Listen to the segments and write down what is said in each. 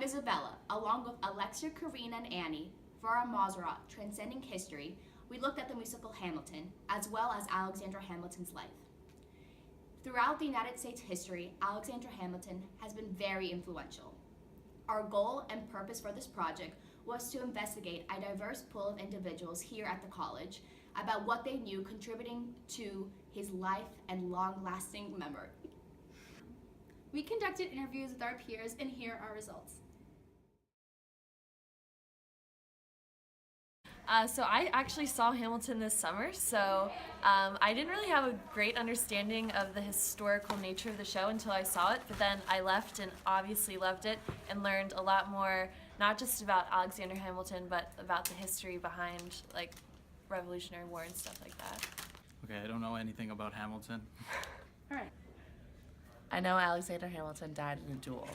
Isabella. Along with Alexia, Karina, and Annie, for our Montserrat, Transcending History, we looked at the musical Hamilton, as well as Alexander Hamilton's life. Throughout the United States history, Alexander Hamilton has been very influential. Our goal and purpose for this project was to investigate a diverse pool of individuals here at the college about what they knew contributing to his life and long-lasting memory. We conducted interviews with our peers, and here are results. So I actually saw Hamilton this summer, so I didn't really have a great understanding of the historical nature of the show until I saw it, but then I left and obviously loved it and learned a lot more, not just about Alexander Hamilton, but about the history behind like Revolutionary War and stuff like that. Okay, I don't know anything about Hamilton. All right. I know Alexander Hamilton died in a duel.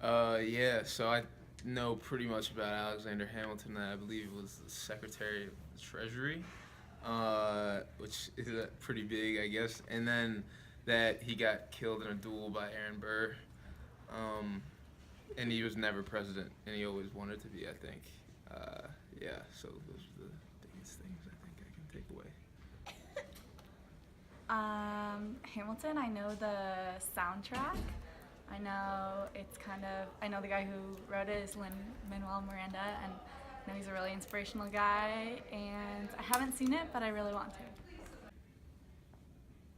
Yeah, so I know pretty much about Alexander Hamilton. I believe he was the Secretary of the Treasury, which is pretty big, I guess. And then that he got killed in a duel by Aaron Burr. And he was never president, and he always wanted to be, I think. Yeah, so those are the biggest things I think I can take away. Hamilton, I know the soundtrack. I know the guy who wrote it is Lin-Manuel Miranda, and I know he's a really inspirational guy, and I haven't seen it, but I really want to.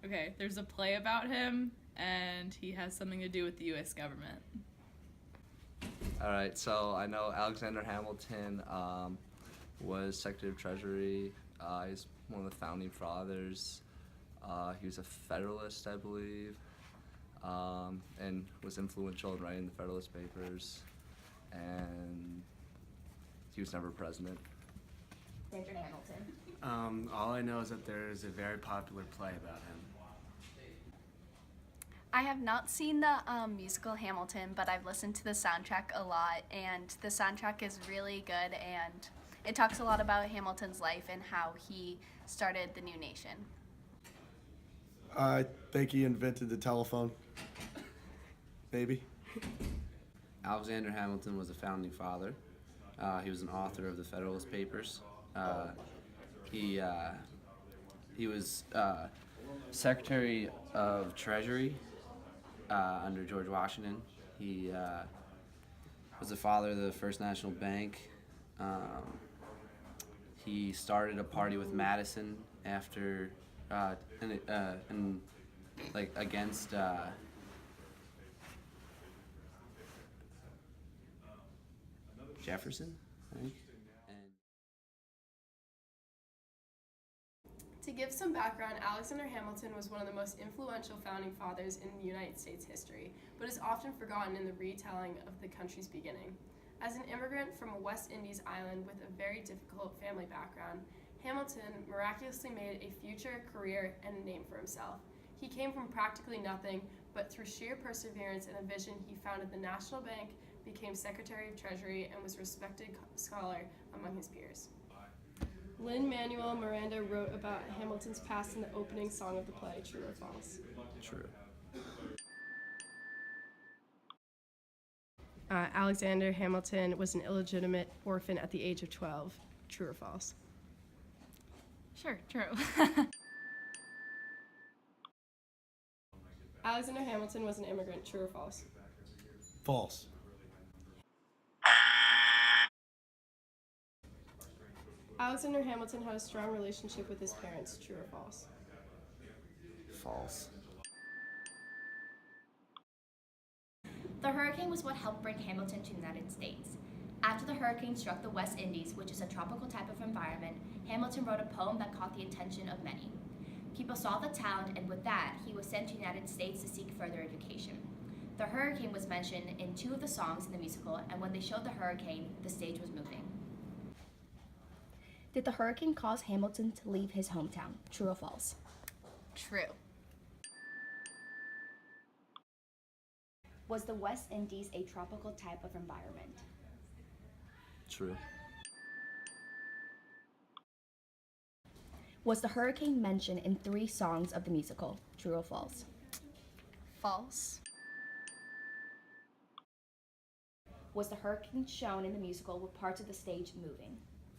Okay, there's a play about him, and he has something to do with the U.S. government. Alright, so I know Alexander Hamilton was Secretary of Treasury. He's one of the founding fathers. He was a Federalist, I believe, and was influential in writing the Federalist Papers. And he was never president. Alexander Hamilton. All I know is that there is a very popular play about him. I have not seen the musical Hamilton, but I've listened to the soundtrack a lot, and the soundtrack is really good, and it talks a lot about Hamilton's life and how he started the new nation. I think he invented the telephone. Maybe. Alexander Hamilton was a founding father. He was an author of the Federalist Papers. He was Secretary of Treasury under George Washington. He was the father of the First National Bank. He started a party with Madison after against Jefferson, I think. To give some background, Alexander Hamilton was one of the most influential founding fathers in the United States history, but is often forgotten in the retelling of the country's beginning. As an immigrant from a West Indies island with a very difficult family background, Hamilton miraculously made a future, career, and a name for himself. He came from practically nothing, but through sheer perseverance and a vision, he founded the National Bank, became Secretary of Treasury, and was a respected scholar among his peers. Lin-Manuel Miranda wrote about Hamilton's past in the opening song of the play, True or False? True. Alexander Hamilton was an illegitimate orphan at the age of 12. True or false? Sure, true. Alexander Hamilton was an immigrant. True or false? False. Alexander Hamilton had a strong relationship with his parents. True or false? False. The hurricane was what helped bring Hamilton to the United States. After the hurricane struck the West Indies, which is a tropical type of environment, Hamilton wrote a poem that caught the attention of many. People saw the talent, and with that, he was sent to the United States to seek further education. The hurricane was mentioned in 2 of the songs in the musical, and when they showed the hurricane, the stage was moving. Did the hurricane cause Hamilton to leave his hometown? True or false? True. Was the West Indies a tropical type of environment? True. Was the hurricane mentioned in 3 songs of the musical? True or false? False. was the hurricane shown in the musical with parts of the stage moving?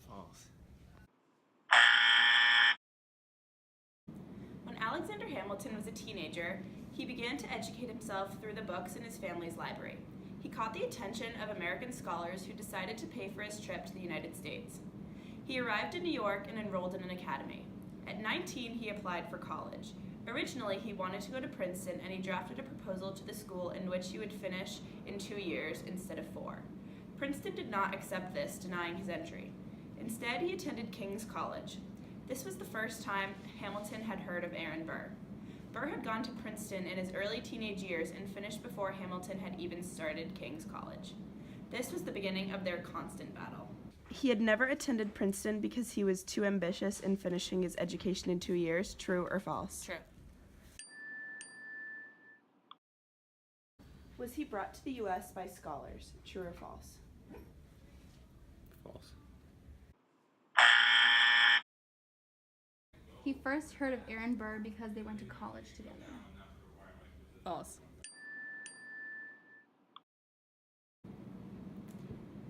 False. When Alexander Hamilton was a teenager, he began to educate himself through the books in his family's library. He caught the attention of American scholars who decided to pay for his trip to the United States. He arrived in New York and enrolled in an academy. At 19, he applied for college. Originally, he wanted to go to Princeton, and he drafted a proposal to the school in which he would finish in 2 years instead of 4. Princeton did not accept this, denying his entry. Instead, he attended King's College. This was the first time Hamilton had heard of Aaron Burr. Burr had gone to Princeton in his early teenage years and finished before Hamilton had even started King's College. This was the beginning of their constant battle. He had never attended Princeton because he was too ambitious in finishing his education in 2 years. True or false? True. Was he brought to the U.S. by scholars? True or false? False. He first heard of Aaron Burr because they went to college together. False.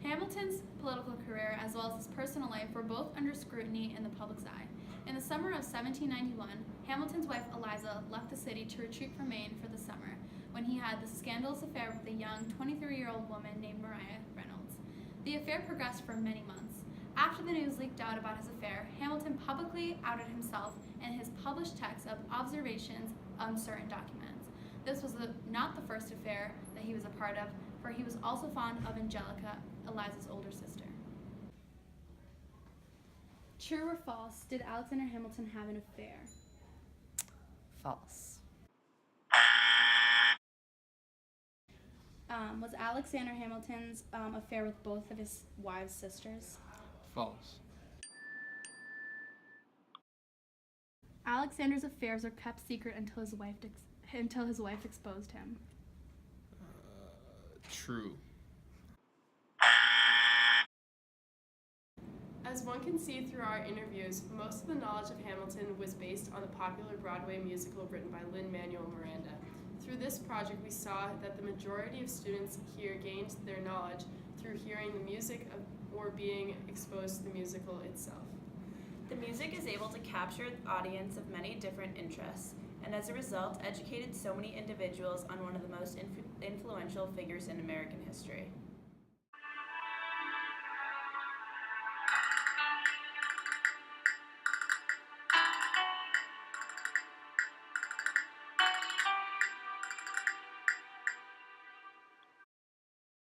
Hamilton's political career as well as his personal life were both under scrutiny in the public's eye. In the summer of 1791, Hamilton's wife Eliza left the city to retreat from Maine for the summer when he had the scandalous affair with a young 23-year-old woman named Maria Reynolds. The affair progressed for many months. After the news leaked out about his affair, Hamilton publicly outed himself in his published text of observations on certain documents. This was not the first affair that he was a part of, for he was also fond of Angelica, Eliza's older sister. True or false, did Alexander Hamilton have an affair? False. Was Alexander Hamilton's affair with both of his wives' sisters? False. Alexander's affairs were kept secret until his wife exposed him. True. As one can see through our interviews, most of the knowledge of Hamilton was based on the popular Broadway musical written by Lin-Manuel Miranda. Through this project, we saw that the majority of students here gained their knowledge through hearing the music or being exposed to the musical itself. The music is able to capture the audience of many different interests, and as a result, educated so many individuals on one of the most influential figures in American history.